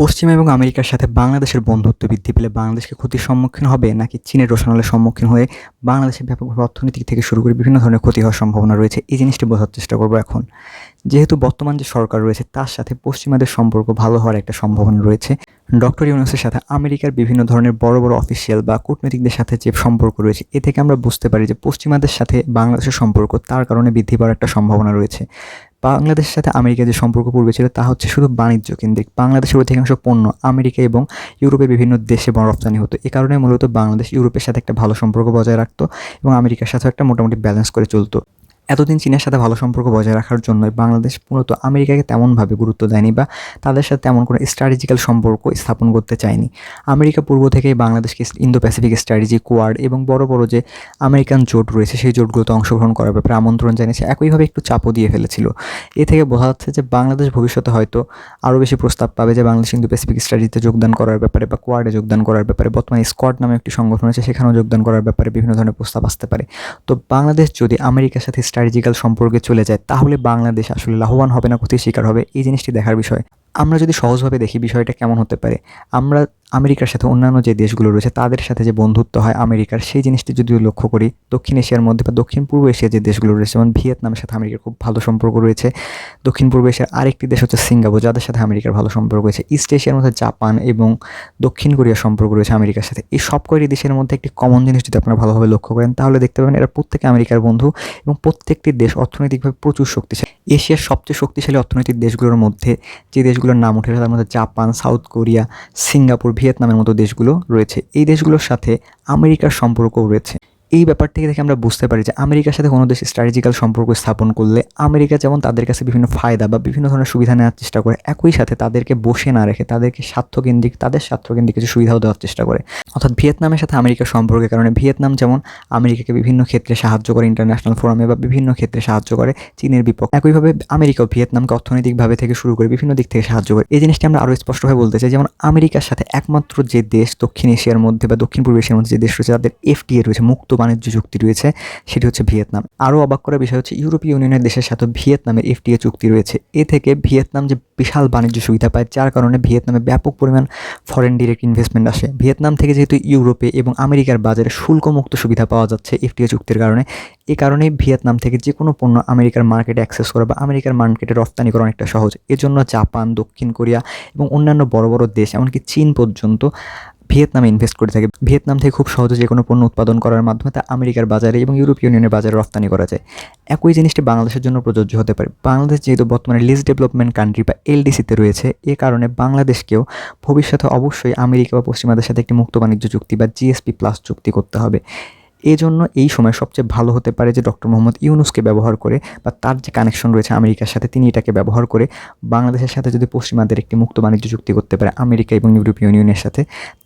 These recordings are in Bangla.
পশ্চিমা এবং আমেরিকার সাথে বাংলাদেশের বন্ধুত্ব বৃদ্ধি পেলে বাংলাদেশকে ক্ষতির সম্মুখীন হবে নাকি চীনের রোষানলের সম্মুখীন হয়ে বাংলাদেশের ব্যাপকভাবে অর্থনীতি থেকে শুরু করে বিভিন্ন ধরনের ক্ষতি হওয়ার সম্ভাবনা রয়েছে, এই জিনিসটি বোঝার চেষ্টা করব এখন। যেহেতু বর্তমান যে সরকার রয়েছে তার সাথে পশ্চিমাদের সম্পর্ক ভালো হওয়ার একটা সম্ভাবনা রয়েছে। ডক্টর ইউনূসের সাথে আমেরিকার বিভিন্ন ধরনের বড় বড় অফিসিয়াল বা কূটনীতিকদের সাথে যে সম্পর্ক রয়েছে, এ থেকে আমরা বুঝতে পারি যে পশ্চিমাদের সাথে বাংলাদেশের সম্পর্ক তার কারণে বৃদ্ধি পাওয়ার একটা সম্ভাবনা রয়েছে। বাংলাদেশের সাথে আমেরিকার যে সম্পর্ক পূর্বে ছিল তা হচ্ছে শুধু বাণিজ্য কেন্দ্রিক। বাংলাদেশের অধিকাংশ পণ্য আমেরিকা এবং ইউরোপের বিভিন্ন দেশে রপ্তানি হতো। এ কারণে মূলত বাংলাদেশ ইউরোপের সাথে একটা ভালো সম্পর্ক বজায় রাখতো এবং আমেরিকার সাথেও একটা মোটামুটি ব্যালেন্স করে চলতো। এতদিন চীনের সাথে ভালো সম্পর্ক বজায় রাখার জন্যই বাংলাদেশ মূলত আমেরিকাকে তেমনভাবে গুরুত্ব দেয়নি বা তাদের সাথে তেমন কোনো স্ট্র্যাটেজিক্যাল সম্পর্ক স্থাপন করতে চায়নি। আমেরিকা পূর্ব থেকেই বাংলাদেশকে ইন্দো প্যাসিফিক স্ট্র্যাটেজি, কোয়াড এবং বড় বড় যে আমেরিকান জোট রয়েছে সেই জোটগুলোতে অংশগ্রহণ করার ব্যাপারে আমন্ত্রণ জানিয়েছে, একইভাবে একটু চাপও দিয়ে ফেলেছিল। এ থেকে বোঝা যাচ্ছে যে বাংলাদেশ ভবিষ্যতে হয়তো আরও বেশি প্রস্তাব পাবে যে বাংলাদেশ ইন্দো প্যাসিফিক স্ট্র্যাটেজিতে যোগদান করার ব্যাপারে বা কোয়াডে যোগদান করার ব্যাপারে। বর্তমানে স্কোয়াড নামে একটি সংগঠন আছে, সেখানেও যোগদান করার ব্যাপারে বিভিন্ন ধরনের প্রস্তাব আসতে পারে। তো বাংলাদেশ যদি আমেরিকার সাথে স্ট্র্যাটেজিক্যাল সম্পর্কে চলে যায় তাহলে বাংলাদেশ আসলে লাভবান হবে না ক্ষতির শিকার হবে, এই জিনিসটি দেখার বিষয়। আমরা যদি সহজভাবে দেখি বিষয়টা কেমন হতে পারে, আমরা আমেরিকার সাথে অন্যান্য যে দেশগুলো রয়েছে তাদের সাথে যে বন্ধুত্ব হয় আমেরিকার, সেই জিনিসটি যদি লক্ষ্য করি দক্ষিণ এশিয়ার মধ্যে বা দক্ষিণ পূর্ব এশিয়ার যে দেশগুলো রয়েছে, যেমন ভিয়েতনামের সাথে আমেরিকার খুব ভালো সম্পর্ক রয়েছে। দক্ষিণ পূর্ব এশিয়ার আরেকটি দেশ হচ্ছে সিঙ্গাপুর, যাদের সাথে আমেরিকার ভালো সম্পর্ক রয়েছে। ইস্ট এশিয়ার মধ্যে জাপান এবং দক্ষিণ কোরিয়ার সম্পর্ক রয়েছে আমেরিকার সাথে। এই সব কয়টি দেশের মধ্যে একটি কমন জিনিস যদি আপনারা ভালোভাবে লক্ষ্য করেন তাহলে দেখতে পাবেন এরা প্রত্যেকে আমেরিকার বন্ধু এবং প্রত্যেকটি দেশ অর্থনৈতিকভাবে প্রচুর শক্তিশালী। এশিয়ার সবচেয়ে শক্তিশালী অর্থনৈতিক দেশগুলোর মধ্যে যে দেশগুলোর নাম উঠে তার মধ্যে জাপান, সাউথ কোরিয়া, সিঙ্গাপুর, ভিয়েতনামের মতো দেশগুলো রয়েছে। এই দেশগুলোর সাথে আমেরিকার সম্পর্কও রয়েছে। এই ব্যাপারটিকে দেখে আমরা বুঝতে পারি যে আমেরিকার সাথে কোনো দেশ স্ট্র্যাটেজিক্যাল সম্পর্ক স্থাপন করলে আমেরিকা যেমন তাদের কাছে বিভিন্ন ফায়দা বা বিভিন্ন ধরনের সুবিধা নেওয়ার চেষ্টা করে, একই সাথে তাদেরকে বসে না রেখে তাদেরকে তাদের স্বার্থকেন্দ্রিক কিছু সুবিধাও দেওয়ার চেষ্টা করে। অর্থাৎ ভিয়েতনামের সাথে আমেরিকার সম্পর্কের কারণে ভিয়েতনাম যেমন আমেরিকাকে বিভিন্ন ক্ষেত্রে সাহায্য করে, ইন্টারন্যাশনাল ফোরামে বা বিভিন্ন ক্ষেত্রে সাহায্য করে চীনের বিপক্ষে, একইভাবে আমেরিকাও ভিয়েতনামকে অর্থনৈতিকভাবে থেকে শুরু করে বিভিন্ন দিক থেকে সাহায্য করে। এই জিনিসটি আমরা আরও স্পষ্টভাবে বলতে চাই, যেমন আমেরিকার সাথে একমাত্র যে দেশ দক্ষিণ এশিয়ার মধ্যে বা দক্ষিণ পূর্ব এশিয়ার মধ্যে যে দেশ রয়েছে তাদের এফটিএ রয়েছে, মুক্ত বাণিজ্য চুক্তি রয়েছে, সেটি হচ্ছে ভিয়েতনাম। আরও অবাক করার বিষয় হচ্ছে ইউরোপীয় ইউনিয়নের দেশের সাথে ভিয়েতনামের এফটিএ চুক্তি রয়েছে। এ থেকে ভিয়েতনাম যে বিশাল বাণিজ্য সুবিধা পায়, যার কারণে ভিয়েতনামে ব্যাপক পরিমাণ ফরেন ডিরেক্ট ইনভেস্টমেন্ট আসে। ভিয়েতনাম থেকে যেহেতু ইউরোপে এবং আমেরিকার বাজারে শুল্কমুক্ত সুবিধা পাওয়া যাচ্ছে এফটিএ চুক্তির কারণে, এ কারণেই ভিয়েতনাম থেকে যে কোনো পণ্য আমেরিকার মার্কেটে অ্যাক্সেস করা বা আমেরিকার মার্কেটে রপ্তানি করা অনেকটা সহজ। এজন্য জাপান, দক্ষিণ কোরিয়া এবং অন্যান্য বড় বড় দেশ এমনকি চীন পর্যন্ত ভিয়েতনামে ইনভেস্ট করে থাকে। ভিয়েতনাম থেকে খুব সহজে যে কোনো পণ্য উৎপাদন করার মাধ্যমে তা আমেরিকার বাজারে এবং ইউরোপীয় ইউনিয়নের বাজারে রপ্তানি করা যায়। একই জিনিসটি বাংলাদেশের জন্য প্রযোজ্য হতে পারে। বাংলাদেশ যেহেতু বর্তমানে লিস্ট ডেভেলপমেন্ট কান্ট্রি বা এলডিসিতে রয়েছে, এ কারণে বাংলাদেশকেও ভবিষ্যতে অবশ্যই আমেরিকা বা পশ্চিমাদের সাথে একটি মুক্ত বাণিজ্য চুক্তি বা জিএসপি+ চুক্তি করতে হবে। এজন্য এই সময় সবচেয়ে ভালো হতে পারে যে ডক্টর মোহাম্মদ ইউনূসকে ব্যবহার করে বা তার যে কানেকশন রয়েছে আমেরিকার সাথে, তিনি এটাকে ব্যবহার করে বাংলাদেশের সাথে যদি পশ্চিমাদের একটি মুক্ত বাণিজ্য চুক্তি করতে পারে আমেরিকা এবং ইউরোপীয় ইউনিয়নের সাথে,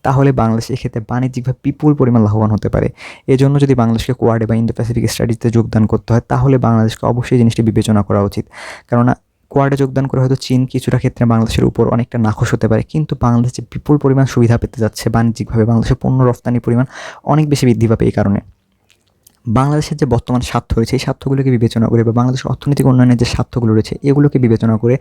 তাহলে বাংলাদেশ এক্ষেত্রে বাণিজ্যিকভাবে বিপুল পরিমাণ লাভবান হতে পারে। এজন্য যদি বাংলাদেশকে কোয়াডে বা ইন্দো প্যাসিফিক স্ট্র্যাটেজিতে যোগদান করতে হয় তাহলে বাংলাদেশকে অবশ্যই জিনিসটি বিবেচনা করা উচিত। কেননা কোয়াডে যোগদান করে হয়তো চীন কিছুটা ক্ষেত্রে বাংলাদেশের উপর অনেকটা নাখোশ হতে পারে, কিন্তু বাংলাদেশ যে বিপুল পরিমাণ সুবিধা পেতে যাচ্ছে বাণিজ্যিকভাবে, বাংলাদেশের পণ্য রপ্তানির পরিমাণ অনেক বেশি বৃদ্ধি পাবে। এই কারণে বাংলাদেশের যে বর্তমান স্বার্থ রয়েছে এই স্বার্থগুলোকে বিবেচনা করে বা বাংলাদেশের অর্থনৈতিক উন্নয়নের যে স্বার্থগুলো রয়েছে এগুলোকে বিবেচনা করে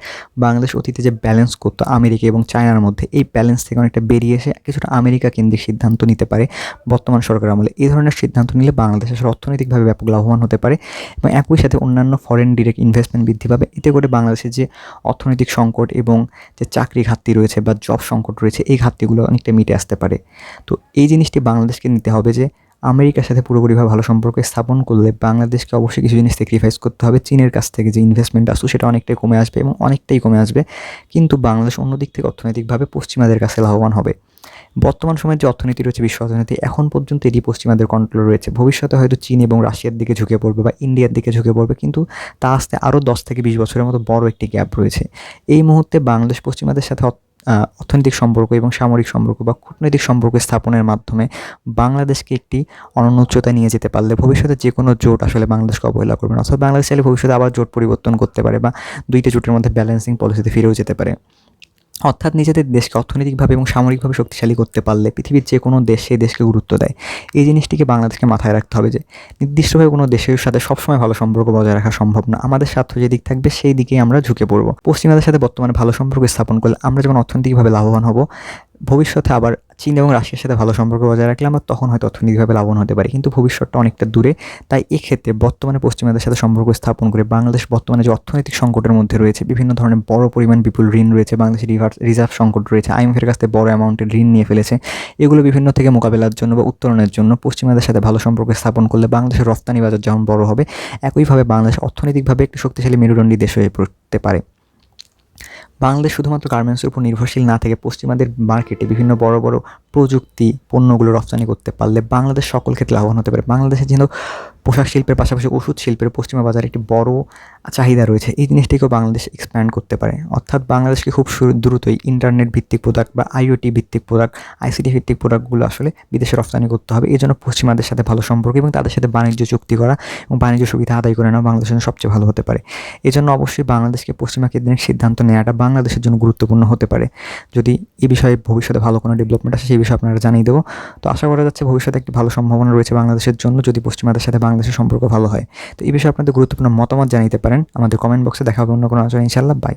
বাংলাদেশ অতীতে যে ব্যালেন্স করতো আমেরিকা এবং চায়নার মধ্যে, এই ব্যালেন্স থেকে অনেকটা বেরিয়ে এসে কিছুটা আমেরিকা কেন্দ্রিক সিদ্ধান্ত নিতে পারে বর্তমান সরকার আমলে। এই ধরনের সিদ্ধান্ত নিলে বাংলাদেশ আসলে অর্থনৈতিকভাবে ব্যাপক লাভবান হতে পারে এবং একই সাথে অন্যান্য ফরেন ডিরেক্ট ইনভেস্টমেন্ট বৃদ্ধি পাবে। এতে করে বাংলাদেশের যে অর্থনৈতিক সংকট এবং যে চাকরি ঘাটতি রয়েছে বা জব সংকট রয়েছে এই ঘাটতিগুলো অনেকটা মিটে আসতে পারে। তো এই জিনিসটি বাংলাদেশকে নিতে হবে যে আমেরিকার সাথে পুরোপুরিভাবে ভালো সম্পর্ক স্থাপন করলে বাংলাদেশকে অবশ্যই কিছু জিনিস স্যাক্রিফাইস করতে হবে। চীনের কাছ থেকে যে ইনভেস্টমেন্ট আসতো সেটা অনেকটাই কমে আসবে এবং অনেকটাই কমে আসবে, কিন্তু বাংলাদেশ অন্যদিক থেকে অর্থনৈতিকভাবে পশ্চিমাদের কাছে লাভবান হবে। বর্তমান সময়ের যে অর্থনীতি রয়েছে বিশ্ব অর্থনীতি, এখন পর্যন্ত এটি পশ্চিমাদের কন্ট্রোল রয়েছে। ভবিষ্যতে হয়তো চীন এবং রাশিয়ার দিকে ঝুঁকে পড়বে বা ইন্ডিয়ার দিকে ঝুঁকে পড়বে, কিন্তু তা আসতে আরও 10 থেকে 20 বছরের মতো বড় একটি গ্যাপ রয়েছে। এই মুহূর্তে বাংলাদেশ পশ্চিমাদের সাথে অর্থনৈতিক সম্পর্ক এবং সামরিক সম্পর্ক বা কূটনৈতিক সম্পর্ক স্থাপনের মাধ্যমে বাংলাদেশকে একটি অনন্য উচ্চতায় নিয়ে যেতে পারলে ভবিষ্যতে যে কোনো জোট আসলে বাংলাদেশকে অবহেলা করবে না। অর্থাৎ বাংলাদেশ চাইলে ভবিষ্যতে আবার জোট পরিবর্তন করতে পারে বা দুইটা জোটের মধ্যে ব্যালেন্সিং পলিসিতে ফিরেও যেতে পারে। অর্থাৎ নিজেদের দেশকে অর্থনৈতিকভাবে এবং সামরিকভাবে শক্তিশালী করতে পারলে পৃথিবীর যে কোনো দেশ সেই দেশকে গুরুত্ব দেয়। এই জিনিসটিকে বাংলাদেশকে মাথায় রাখতে হবে যে নির্দিষ্টভাবে কোনো দেশের সাথে সবসময় ভালো সম্পর্ক বজায় রাখা সম্ভব না। আমাদের স্বার্থ যেদিক থাকবে সেই দিকেই আমরা ঝুঁকে পড়ব। পশ্চিমাদের সাথে বর্তমানে ভালো সম্পর্ক স্থাপন করলে আমরা যেমন অর্থনৈতিকভাবে লাভবান হব, ভবিষ্যতে আবার চীন এবং রাশিয়ার সাথে ভালো সম্পর্ক বজায় রাখলে আমরা তখন হয়তো অর্থনৈতিকভাবে লাভবান হতে পারি, কিন্তু ভবিষ্যৎটা অনেকটা দূরে। তাই এক্ষেত্রে বর্তমানে পশ্চিমাদের সাথে সম্পর্ক স্থাপন করে বাংলাদেশ বর্তমানে যে অর্থনৈতিক সংকটের মধ্যে রয়েছে, বিভিন্ন ধরনের বড় পরিমাণ বিপুল ঋণ রয়েছে, বাংলাদেশের রিজার্ভ সংকট রয়েছে, IMF এর কাছ থেকে বড় অ্যামাউন্টের ঋণ নিয়ে ফেলেছে, এগুলো বিভিন্ন থেকে মোকাবেলার জন্য বা উত্তরণের জন্য পশ্চিমাদের সাথে ভালো সম্পর্ক স্থাপন করলে বাংলাদেশের রপ্তানি বাজার যেমন বড় হবে, একইভাবে বাংলাদেশ অর্থনৈতিকভাবে একটি শক্তিশালী মেরুদণ্ডী দেশ হয়ে পড়তে পারে। বাংলাদেশ শুধুমাত্র গার্মেন্টসের উপর নির্ভরশীল না থেকে পশ্চিমাদের মার্কেটে বিভিন্ন বড় বড় প্রযুক্তি পণ্যগুলো রপ্তানি করতে পারলে বাংলাদেশ সকল ক্ষেত্রে লাভবান হতে পারে। বাংলাদেশের যেহেতু পোশাক শিল্পের পাশাপাশি ওষুধ শিল্পের পশ্চিমা বাজারে একটি বড় চাহিদা রয়েছে, এই জিনিসটিকেও বাংলাদেশ এক্সপ্যান্ড করতে পারে। অর্থাৎ বাংলাদেশকে খুব দ্রুতই ইন্টারনেট ভিত্তিক প্রোডাক্ট বা IoT ভিত্তিক প্রোডাক্ট, ICT ভিত্তিক প্রোডাক্টগুলো আসলে বিদেশে রপ্তানি করতে হবে। এই জন্য পশ্চিমাদের সাথে ভালো সম্পর্ক এবং তাদের সাথে বাণিজ্য চুক্তি করা এবং বাণিজ্য সুবিধা আদায় করে নেওয়া বাংলাদেশের জন্য সবচেয়ে ভালো হতে পারে। এই জন্য অবশ্যই বাংলাদেশকে পশ্চিমা কেন্দ্রিক সিদ্ধান্ত নেওয়াটা বাংলাদেশের জন্য গুরুত্বপূর্ণ হতে পারে। যদি এই বিষয়ে ভবিষ্যতে ভালো কোনো ডেভেলপমেন্ট আসে সেই বিষয়ে আপনারা জানিয়ে দেবো। তো আশা করা যাচ্ছে ভবিষ্যতে একটি ভালো সম্ভাবনা রয়েছে বাংলাদেশের জন্য যদি পশ্চিমাদের সাথে বাংলাদেশের সম্পর্ক ভালো হয়। তো এই বিষয়ে আপনাদের গুরুত্বপূর্ণ মতামত জানাতে পারেন আমাদের কমেন্ট বক্সে। দেখা হবে অন্য কোনো আলোচনা, ইনশাআল্লাহ। বাই।